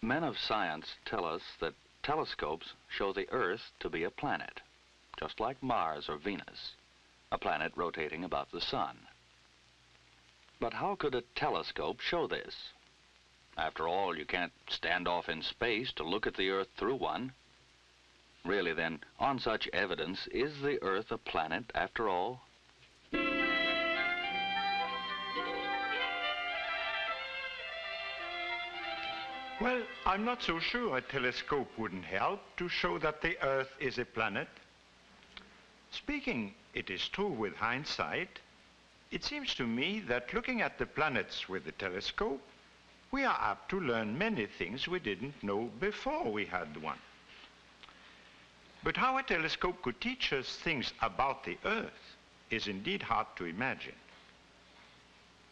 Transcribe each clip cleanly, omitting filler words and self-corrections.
Men of science tell us that telescopes show the Earth to be a planet, just like Mars or Venus, a planet rotating about the sun. But how could a telescope show this? After all, you can't stand off in space to look at the Earth through one. Really then, on such evidence, is the Earth a planet after all? Well, I'm not so sure a telescope wouldn't help to show that the Earth is a planet. Speaking, it is true with hindsight, it seems to me that looking at the planets with the telescope, we are apt to learn many things we didn't know before we had one. But how a telescope could teach us things about the Earth is indeed hard to imagine.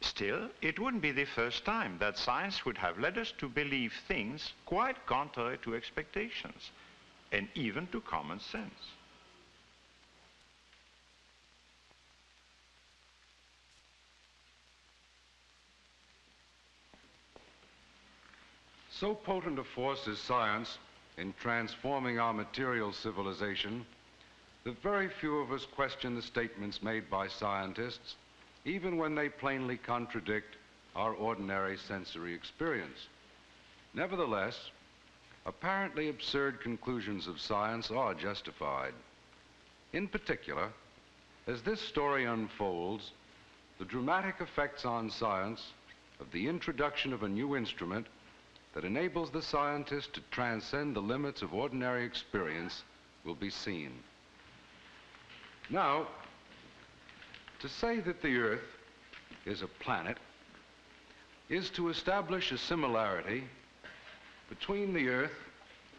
Still, it wouldn't be the first time that science would have led us to believe things quite contrary to expectations, and even to common sense. So potent a force is science in transforming our material civilization that very few of us question the statements made by scientists, even when they plainly contradict our ordinary sensory experience. Nevertheless, apparently absurd conclusions of science are justified. In particular, as this story unfolds, the dramatic effects on science of the introduction of a new instrument that enables the scientist to transcend the limits of ordinary experience will be seen. Now, to say that the Earth is a planet is to establish a similarity between the Earth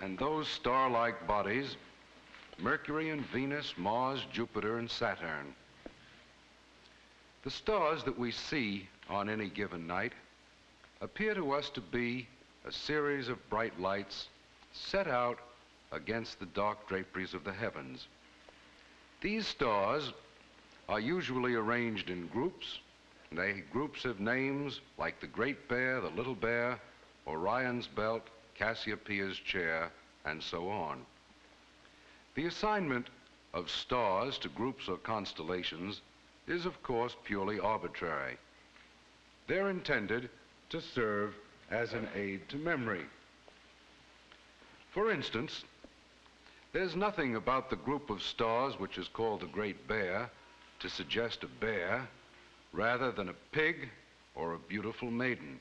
and those star-like bodies, Mercury and Venus, Mars, Jupiter, and Saturn. The stars that we see on any given night appear to us to be a series of bright lights set out against the dark draperies of the heavens. These stars are usually arranged in groups. Groups have names like the Great Bear, the Little Bear, Orion's Belt, Cassiopeia's Chair, and so on. The assignment of stars to groups or constellations is, of course, purely arbitrary. They're intended to serve as an aid to memory. For instance, there's nothing about the group of stars which is called the Great Bear to suggest a bear rather than a pig or a beautiful maiden.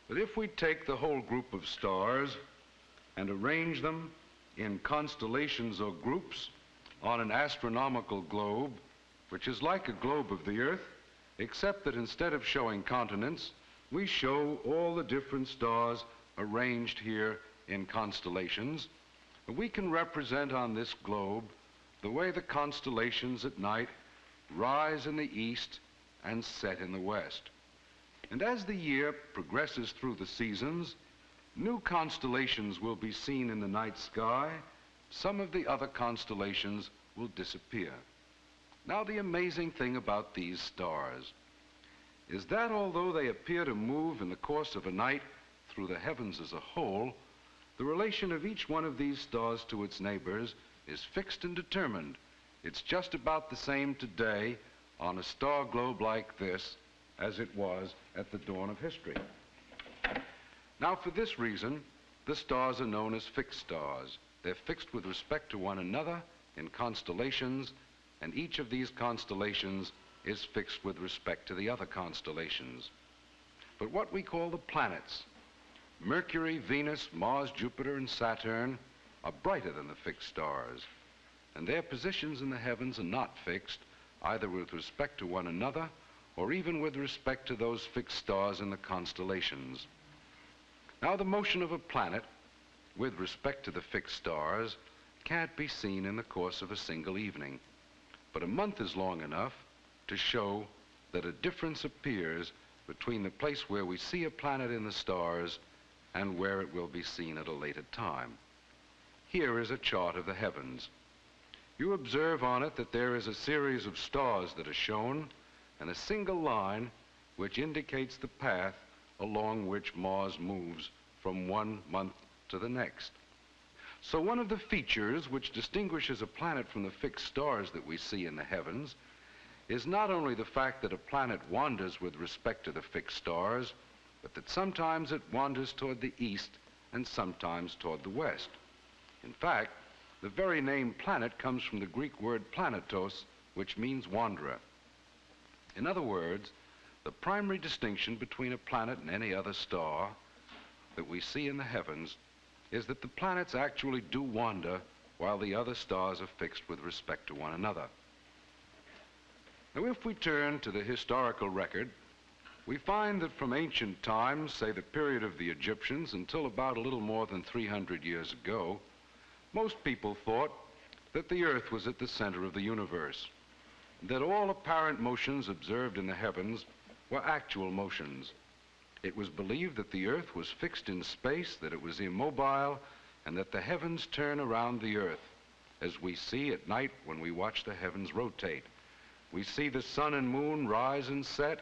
But if we take the whole group of stars and arrange them in constellations or groups on an astronomical globe, which is like a globe of the Earth, except that instead of showing continents, we show all the different stars arranged here in constellations, we can represent on this globe the way the constellations at night rise in the east and set in the west. And as the year progresses through the seasons, new constellations will be seen in the night sky. Some of the other constellations will disappear. Now, the amazing thing about these stars is that although they appear to move in the course of a night through the heavens as a whole, the relation of each one of these stars to its neighbors is fixed and determined. It's just about the same today on a star globe like this as it was at the dawn of history. Now, for this reason, the stars are known as fixed stars. They're fixed with respect to one another in constellations, and each of these constellations is fixed with respect to the other constellations. But what we call the planets, Mercury, Venus, Mars, Jupiter, and Saturn, are brighter than the fixed stars, and their positions in the heavens are not fixed, either with respect to one another or even with respect to those fixed stars in the constellations. Now, the motion of a planet with respect to the fixed stars can't be seen in the course of a single evening, but a month is long enough to show that a difference appears between the place where we see a planet in the stars and where it will be seen at a later time. Here is a chart of the heavens. You observe on it that there is a series of stars that are shown and a single line which indicates the path along which Mars moves from one month to the next. So one of the features which distinguishes a planet from the fixed stars that we see in the heavens is not only the fact that a planet wanders with respect to the fixed stars, but that sometimes it wanders toward the east and sometimes toward the west. In fact, the very name planet comes from the Greek word planetos, which means wanderer. In other words, the primary distinction between a planet and any other star that we see in the heavens is that the planets actually do wander while the other stars are fixed with respect to one another. Now, if we turn to the historical record, we find that from ancient times, say the period of the Egyptians, until about a little more than 300 years ago, most people thought that the Earth was at the center of the universe, that all apparent motions observed in the heavens were actual motions. It was believed that the Earth was fixed in space, that it was immobile, and that the heavens turn around the Earth, as we see at night when we watch the heavens rotate. We see the sun and moon rise and set.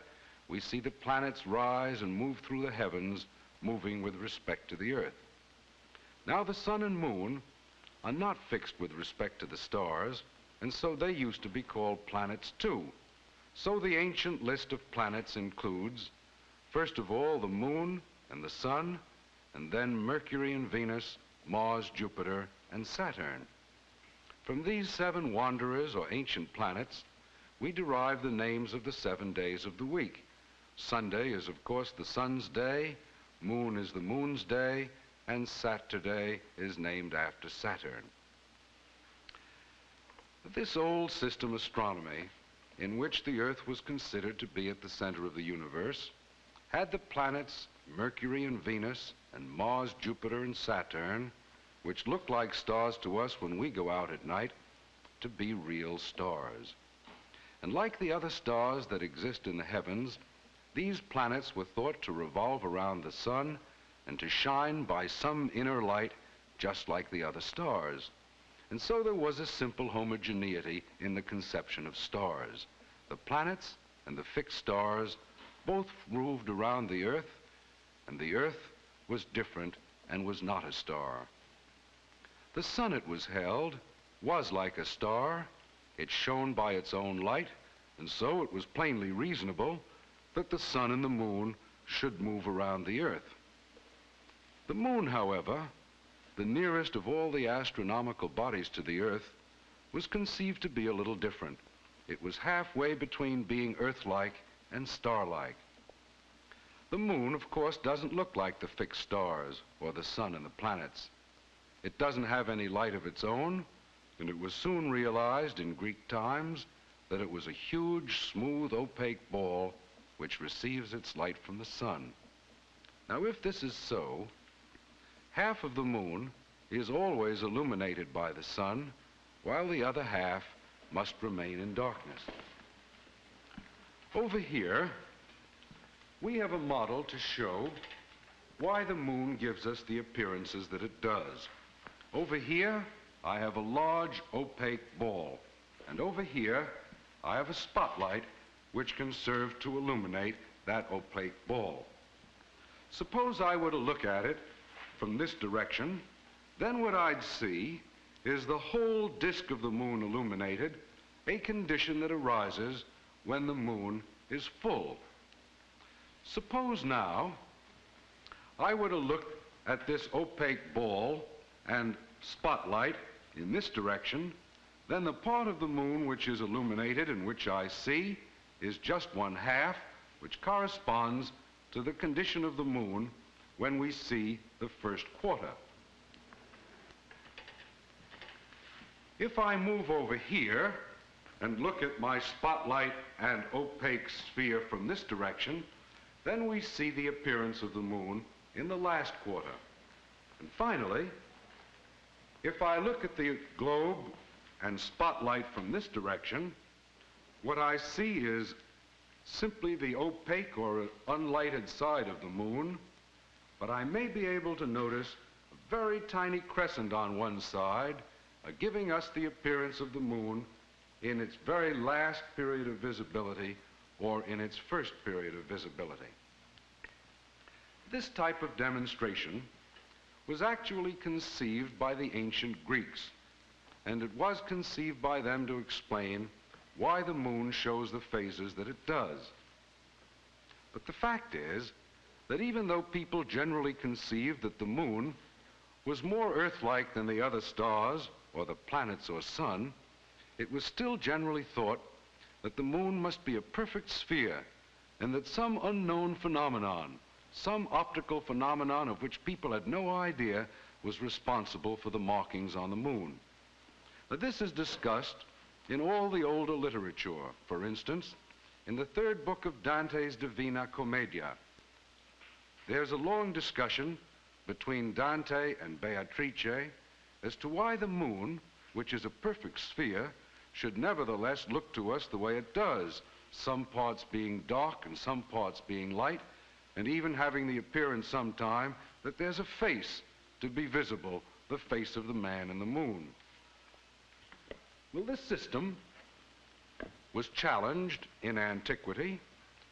We see the planets rise and move through the heavens, moving with respect to the Earth. Now, the sun and moon are not fixed with respect to the stars, and so they used to be called planets too. So the ancient list of planets includes, first of all, the moon and the sun, and then Mercury and Venus, Mars, Jupiter, and Saturn. From these 7 wanderers or ancient planets, we derive the names of the 7 days of the week. Sunday is, of course, the sun's day, moon is the moon's day, and Saturday is named after Saturn. This old system astronomy, in which the Earth was considered to be at the center of the universe, had the planets Mercury and Venus and Mars, Jupiter, and Saturn, which look like stars to us when we go out at night, to be real stars. And like the other stars that exist in the heavens, these planets were thought to revolve around the sun and to shine by some inner light just like the other stars. And so there was a simple homogeneity in the conception of stars. The planets and the fixed stars both moved around the Earth, and the Earth was different and was not a star. The sun, it was held, was like a star. It shone by its own light, and so it was plainly reasonable that the sun and the moon should move around the Earth. The moon, however, the nearest of all the astronomical bodies to the Earth, was conceived to be a little different. It was halfway between being Earth-like and star-like. The moon, of course, doesn't look like the fixed stars or the sun and the planets. It doesn't have any light of its own, and it was soon realized in Greek times that it was a huge, smooth, opaque ball which receives its light from the sun. Now, if this is so, half of the moon is always illuminated by the sun, while the other half must remain in darkness. Over here, we have a model to show why the moon gives us the appearances that it does. Over here, I have a large opaque ball, and over here, I have a spotlight which can serve to illuminate that opaque ball. Suppose I were to look at it from this direction, then what I'd see is the whole disk of the moon illuminated, a condition that arises when the moon is full. Suppose now I were to look at this opaque ball and spotlight in this direction, then the part of the moon which is illuminated and which I see is just 1/2, which corresponds to the condition of the moon when we see the first quarter. If I move over here and look at my spotlight and opaque sphere from this direction, then we see the appearance of the moon in the last quarter. And finally, if I look at the globe and spotlight from this direction, what I see is simply the opaque or unlighted side of the moon, but I may be able to notice a very tiny crescent on one side, giving us the appearance of the moon in its very last period of visibility or in its first period of visibility. This type of demonstration was actually conceived by the ancient Greeks, and it was conceived by them to explain why the moon shows the phases that it does. But the fact is that even though people generally conceived that the moon was more Earth-like than the other stars or the planets or sun, it was still generally thought that the moon must be a perfect sphere and that some unknown phenomenon, some optical phenomenon of which people had no idea, was responsible for the markings on the moon. Now, this is discussed in all the older literature. For instance, in the third book of Dante's Divina Commedia, there's a long discussion between Dante and Beatrice as to why the moon, which is a perfect sphere, should nevertheless look to us the way it does, some parts being dark and some parts being light, and even having the appearance sometime that there's a face to be visible, the face of the man in the moon. Well, this system was challenged in antiquity,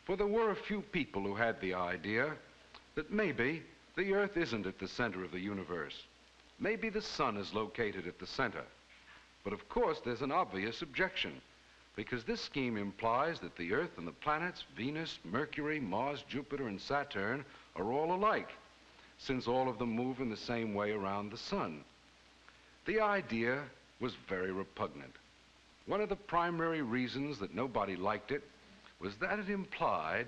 for there were a few people who had the idea that maybe the Earth isn't at the center of the universe. Maybe the sun is located at the center. But of course, there's an obvious objection, because this scheme implies that the Earth and the planets, Venus, Mercury, Mars, Jupiter, and Saturn, are all alike, since all of them move in the same way around the sun. The idea was very repugnant. One of the primary reasons that nobody liked it was that it implied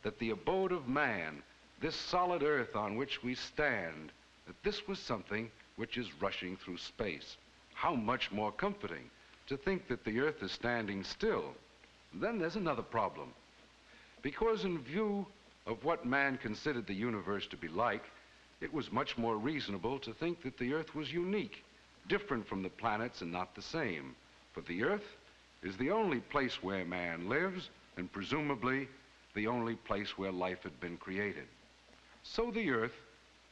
that the abode of man, this solid Earth on which we stand, that this was something which is rushing through space. How much more comforting to think that the Earth is standing still. Then there's another problem. Because in view of what man considered the universe to be like, it was much more reasonable to think that the Earth was unique, different from the planets and not the same. For the Earth is the only place where man lives, and presumably the only place where life had been created. So the Earth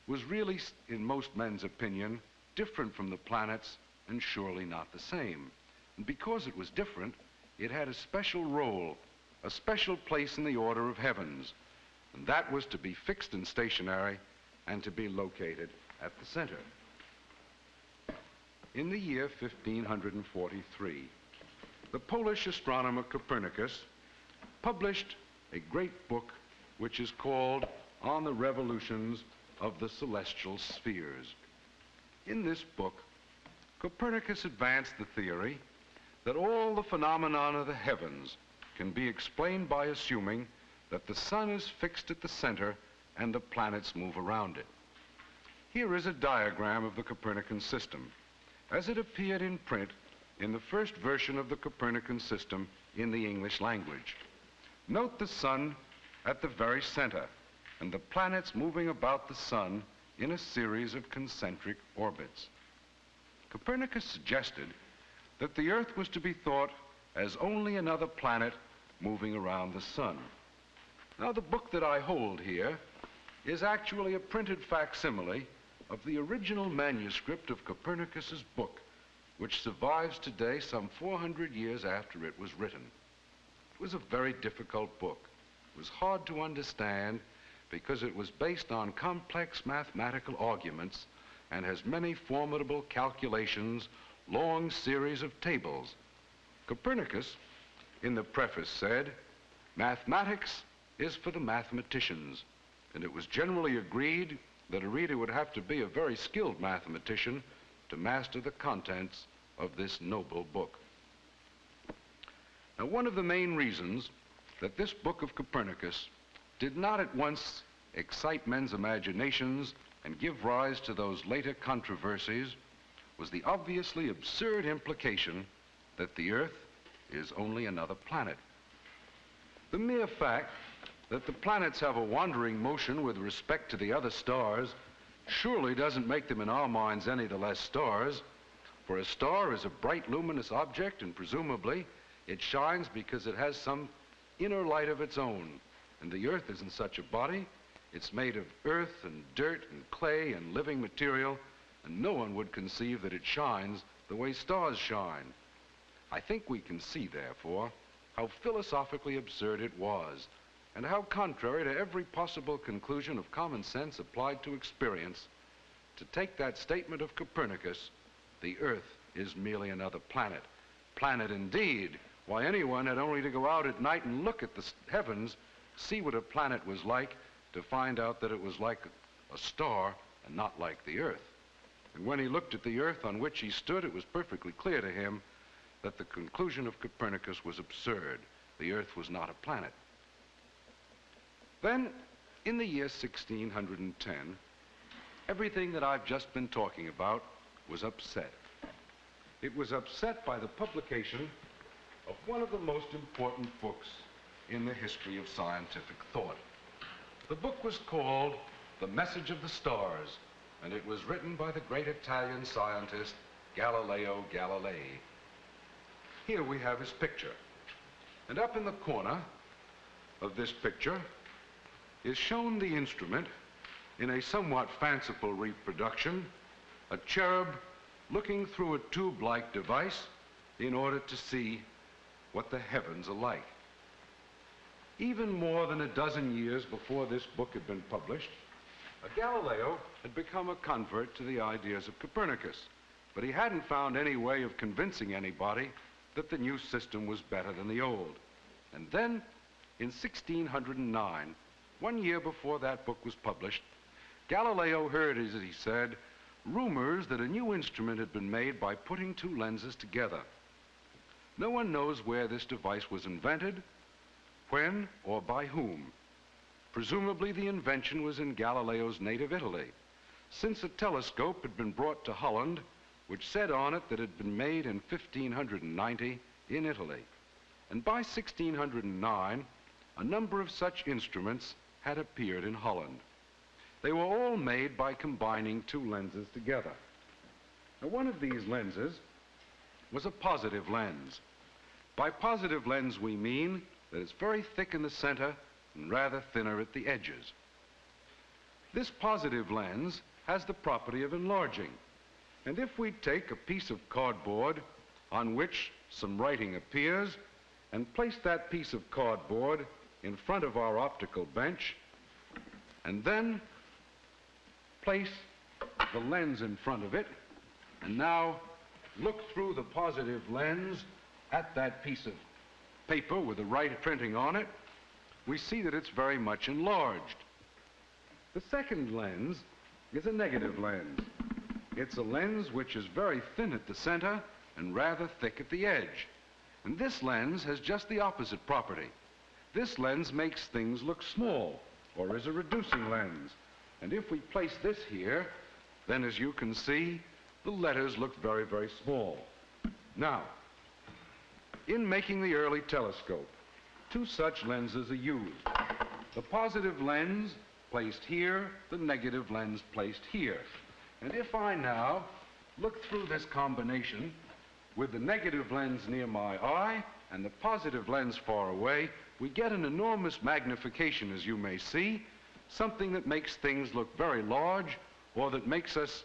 was really, in most men's opinion, different from the planets and surely not the same. And because it was different, it had a special role, a special place in the order of heavens, and that was to be fixed and stationary and to be located at the center. In the year 1543, the Polish astronomer Copernicus published a great book which is called On the Revolutions of the Celestial Spheres. In this book, Copernicus advanced the theory that all the phenomena of the heavens can be explained by assuming that the sun is fixed at the center and the planets move around it. Here is a diagram of the Copernican system as it appeared in print in the first version of the Copernican system in the English language. Note the sun at the very center and the planets moving about the sun in a series of concentric orbits. Copernicus suggested that the Earth was to be thought as only another planet moving around the sun. Now, the book that I hold here is actually a printed facsimile of the original manuscript of Copernicus's book, which survives today some 400 years after it was written. It was a very difficult book. It was hard to understand because it was based on complex mathematical arguments and has many formidable calculations, long series of tables. Copernicus, in the preface, said, "Mathematics is for the mathematicians," and it was generally agreed that a reader would have to be a very skilled mathematician to master the contents of this noble book. Now, one of the main reasons that this book of Copernicus did not at once excite men's imaginations and give rise to those later controversies was the obviously absurd implication that the Earth is only another planet. The mere fact that the planets have a wandering motion with respect to the other stars surely doesn't make them in our minds any the less stars, for a star is a bright luminous object and presumably it shines because it has some inner light of its own, and the Earth isn't such a body. It's made of earth and dirt and clay and living material, and no one would conceive that it shines the way stars shine. I think we can see, therefore, how philosophically absurd it was, and how contrary to every possible conclusion of common sense applied to experience, to take that statement of Copernicus, the Earth is merely another planet. Planet indeed. Why, anyone had only to go out at night and look at the heavens, see what a planet was like, to find out that it was like a star and not like the Earth. And when he looked at the Earth on which he stood, it was perfectly clear to him that the conclusion of Copernicus was absurd. The Earth was not a planet. Then, in the year 1610, everything that I've just been talking about was upset. It was upset by the publication of one of the most important books in the history of scientific thought. The book was called The Message of the Stars, and it was written by the great Italian scientist Galileo Galilei. Here we have his picture, and up in the corner of this picture is shown the instrument in a somewhat fanciful reproduction, a cherub looking through a tube-like device in order to see what the heavens are like. Even more than a dozen years before this book had been published, Galileo had become a convert to the ideas of Copernicus, but he hadn't found any way of convincing anybody that the new system was better than the old. And then, in 1609, 1 year before that book was published, Galileo heard, as he said, rumors that a new instrument had been made by putting two lenses together. No one knows where this device was invented, when, or by whom. Presumably the invention was in Galileo's native Italy, since a telescope had been brought to Holland, which said on it that it had been made in 1590 in Italy. And by 1609, a number of such instruments had appeared in Holland. They were all made by combining two lenses together. Now, one of these lenses was a positive lens. By positive lens, we mean that it's very thick in the center and rather thinner at the edges. This positive lens has the property of enlarging. And if we take a piece of cardboard on which some writing appears and place that piece of cardboard in front of our optical bench, and then place the lens in front of it, and now look through the positive lens at that piece of paper with the right printing on it, we see that it's very much enlarged. The second lens is a negative lens. It's a lens which is very thin at the center and rather thick at the edge. And this lens has just the opposite property. This lens makes things look small, or is a reducing lens. And if we place this here, then as you can see, the letters look very, very small. Now, in making the early telescope, two such lenses are used. The positive lens placed here, the negative lens placed here. And if I now look through this combination with the negative lens near my eye and the positive lens far away, we get an enormous magnification, as you may see, something that makes things look very large, or that makes us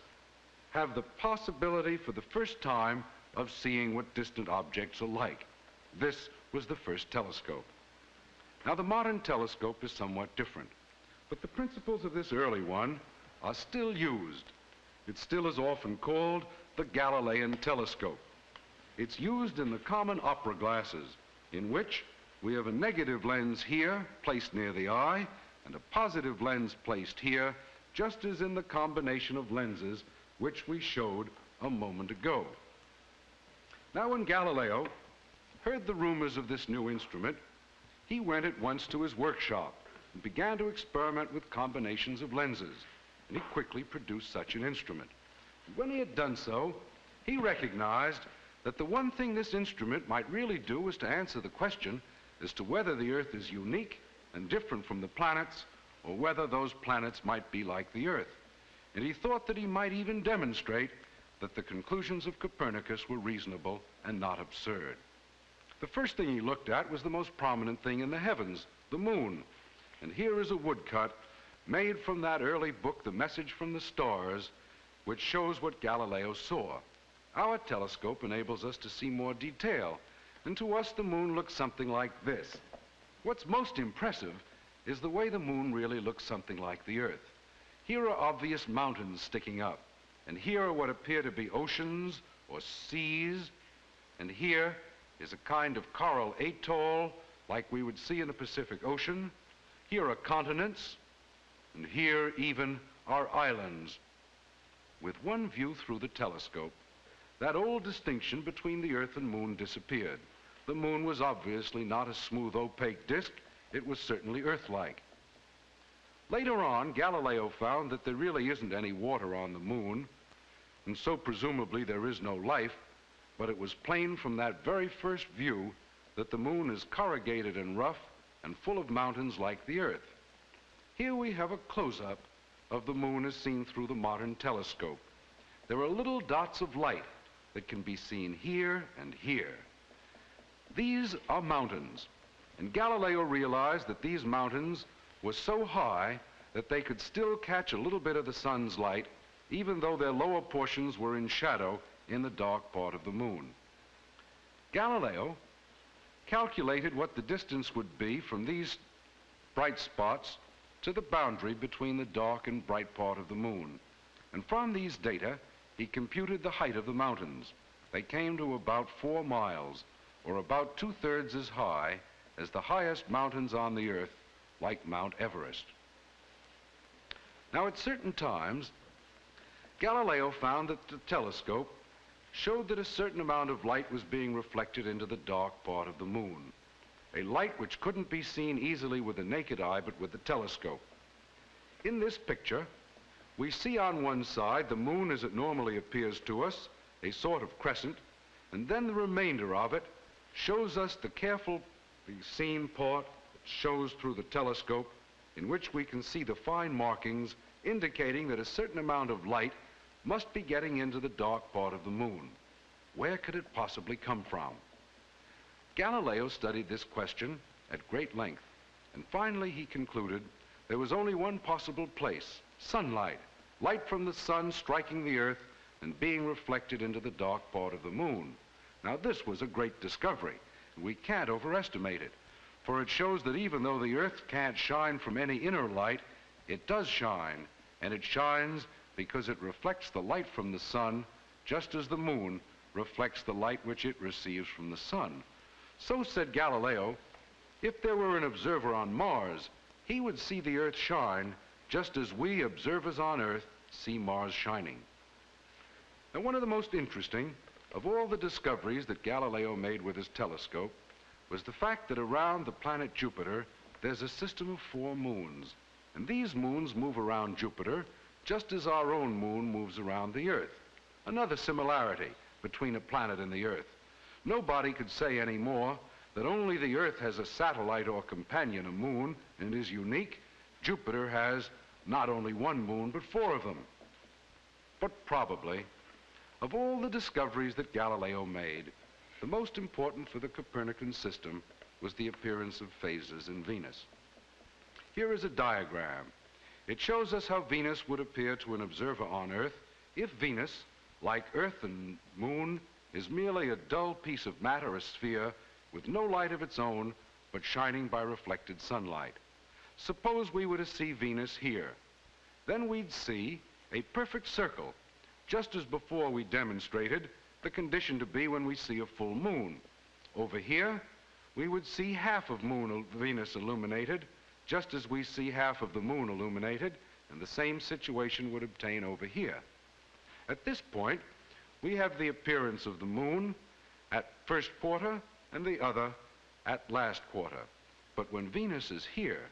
have the possibility for the first time of seeing what distant objects are like. This was the first telescope. Now, the modern telescope is somewhat different, but the principles of this early one are still used. It still is often called the Galilean telescope. It's used in the common opera glasses, in which we have a negative lens here placed near the eye and a positive lens placed here, just as in the combination of lenses which we showed a moment ago. Now, when Galileo heard the rumors of this new instrument, he went at once to his workshop and began to experiment with combinations of lenses, and he quickly produced such an instrument. And when he had done so, he recognized that the one thing this instrument might really do was to answer the question as to whether the Earth is unique and different from the planets, or whether those planets might be like the Earth. And he thought that he might even demonstrate that the conclusions of Copernicus were reasonable and not absurd. The first thing he looked at was the most prominent thing in the heavens, the moon. And here is a woodcut made from that early book, The Message from the Stars, which shows what Galileo saw. Our telescope enables us to see more detail, and to us the moon looks something like this. What's most impressive is the way the moon really looks something like the Earth. Here are obvious mountains sticking up, and here are what appear to be oceans or seas, and here is a kind of coral atoll like we would see in the Pacific Ocean. Here are continents, and here even are islands. With one view through the telescope, that old distinction between the Earth and Moon disappeared. The Moon was obviously not a smooth, opaque disk. It was certainly Earth-like. Later on, Galileo found that there really isn't any water on the Moon, and so presumably there is no life, but it was plain from that very first view that the Moon is corrugated and rough and full of mountains like the Earth. Here we have a close-up of the Moon as seen through the modern telescope. There are little dots of light that can be seen here and here. These are mountains, and Galileo realized that these mountains were so high that they could still catch a little bit of the sun's light, even though their lower portions were in shadow in the dark part of the Moon. Galileo calculated what the distance would be from these bright spots to the boundary between the dark and bright part of the Moon. And from these data, he computed the height of the mountains. They came to about 4 miles, or about 2/3 as high as the highest mountains on the Earth, like Mount Everest. Now, at certain times, Galileo found that the telescope showed that a certain amount of light was being reflected into the dark part of the Moon, a light which couldn't be seen easily with the naked eye but with the telescope. In this picture, we see on one side the Moon as it normally appears to us, a sort of crescent, and then the remainder of it shows us the carefully seen part that shows through the telescope, in which we can see the fine markings indicating that a certain amount of light must be getting into the dark part of the Moon. Where could it possibly come from? Galileo studied this question at great length, and finally he concluded there was only one possible place: sunlight, light from the sun striking the Earth and being reflected into the dark part of the Moon. Now, this was a great discovery, and we can't overestimate it, for it shows that even though the Earth can't shine from any inner light, it does shine, and it shines because it reflects the light from the sun, just as the Moon reflects the light which it receives from the sun. So, said Galileo, if there were an observer on Mars, he would see the Earth shine just as we observers on Earth see Mars shining. Now, one of the most interesting of all the discoveries that Galileo made with his telescope was the fact that around the planet Jupiter there's a system of 4 moons, and these moons move around Jupiter just as our own moon moves around the Earth. Another similarity between a planet and the Earth. Nobody could say anymore that only the Earth has a satellite or companion, a moon, and is unique. Jupiter has not only 1 moon, but 4 of them. But probably, of all the discoveries that Galileo made, the most important for the Copernican system was the appearance of phases in Venus. Here is a diagram. It shows us how Venus would appear to an observer on Earth if Venus, like Earth and Moon, is merely a dull piece of matter, a sphere, with no light of its own, but shining by reflected sunlight. Suppose we were to see Venus here. Then we'd see a perfect circle, just as before we demonstrated the condition to be when we see a full moon. Over here, we would see half of Venus illuminated, just as we see half of the Moon illuminated, and the same situation would obtain over here. At this point, we have the appearance of the Moon at first quarter and the other at last quarter. But when Venus is here,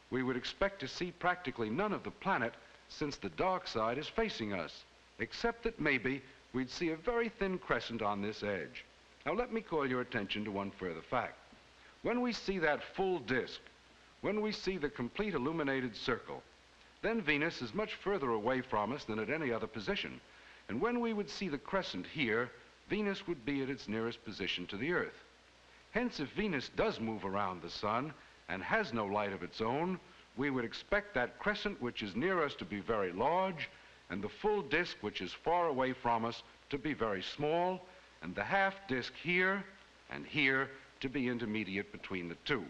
we would expect to see practically none of the planet, since the dark side is facing us, except that maybe we'd see a very thin crescent on this edge. Now, let me call your attention to one further fact. When we see that full disk, when we see the complete illuminated circle, then Venus is much further away from us than at any other position. And when we would see the crescent here, Venus would be at its nearest position to the Earth. Hence, if Venus does move around the sun and has no light of its own, we would expect that crescent which is near us to be very large, and the full disk which is far away from us to be very small, and the half disk here and here to be intermediate between the two.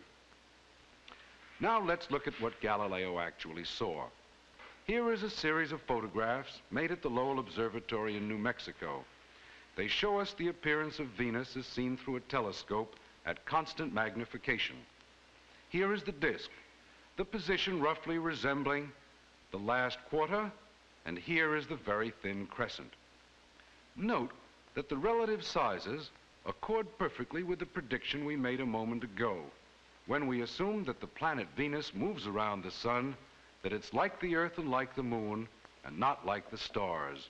Now let's look at what Galileo actually saw. Here is a series of photographs made at the Lowell Observatory in New Mexico. They show us the appearance of Venus as seen through a telescope at constant magnification. Here is the disk, the position roughly resembling the last quarter, and here is the very thin crescent. Note that the relative sizes accord perfectly with the prediction we made a moment ago, when we assumed that the planet Venus moves around the sun, that it's like the Earth and like the moon, and not like the stars,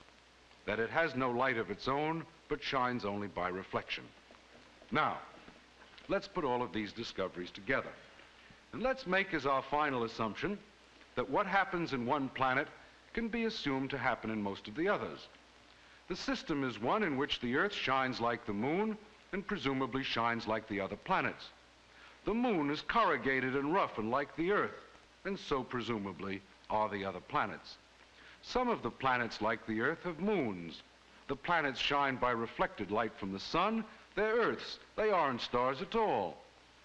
that it has no light of its own, but shines only by reflection. Now, let's put all of these discoveries together, and let's make as our final assumption that what happens in one planet can be assumed to happen in most of the others. The system is one in which the Earth shines like the moon and presumably shines like the other planets. The moon is corrugated and rough and like the Earth, and so presumably are the other planets. Some of the planets like the Earth have moons. The planets shine by reflected light from the sun. They're Earths. They aren't stars at all.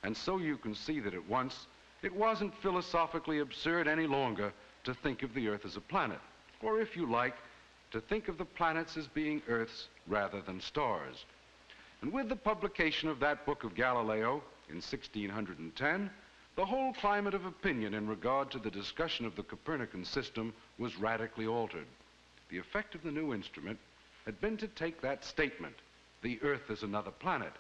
And so you can see that at once it wasn't philosophically absurd any longer to think of the Earth as a planet, or if you like, to think of the planets as being Earths rather than stars. And with the publication of that book of Galileo in 1610, the whole climate of opinion in regard to the discussion of the Copernican system was radically altered. The effect of the new instrument had been to take that statement, the Earth is another planet,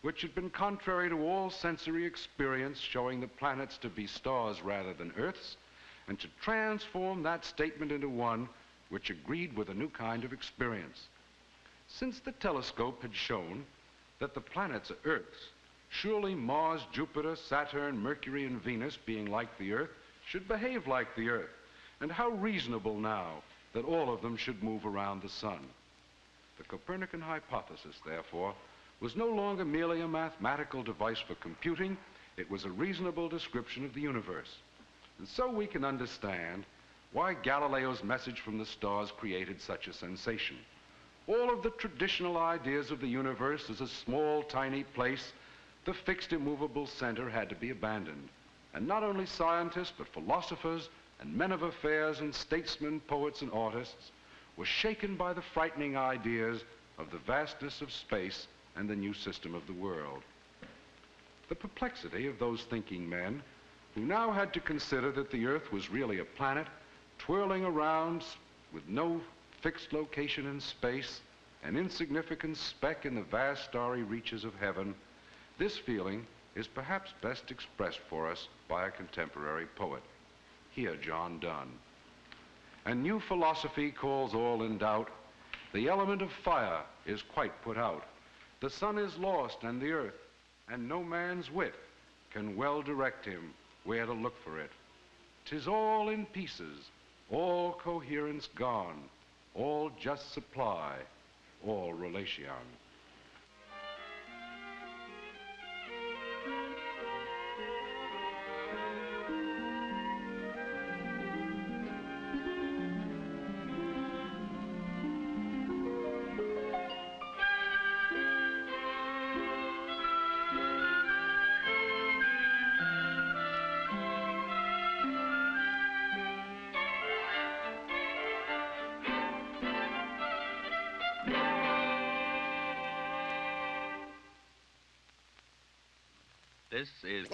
which had been contrary to all sensory experience showing the planets to be stars rather than Earths, and to transform that statement into one which agreed with a new kind of experience. Since the telescope had shown that the planets are Earths, surely Mars, Jupiter, Saturn, Mercury, and Venus, being like the Earth, should behave like the Earth. And how reasonable now that all of them should move around the sun. The Copernican hypothesis, therefore, was no longer merely a mathematical device for computing. It was a reasonable description of the universe. And so we can understand why Galileo's message from the stars created such a sensation. All of the traditional ideas of the universe as a small, tiny place, the fixed, immovable center, had to be abandoned. And not only scientists, but philosophers and men of affairs and statesmen, poets and artists were shaken by the frightening ideas of the vastness of space and the new system of the world. The perplexity of those thinking men who now had to consider that the Earth was really a planet twirling around with no fixed location in space, an insignificant speck in the vast starry reaches of heaven, this feeling is perhaps best expressed for us by a contemporary poet. Here, John Donne. A new philosophy calls all in doubt. The element of fire is quite put out. The sun is lost and the earth, and no man's wit can well direct him where to look for it. 'Tis all in pieces, all coherence gone, all just supply, all relation. This is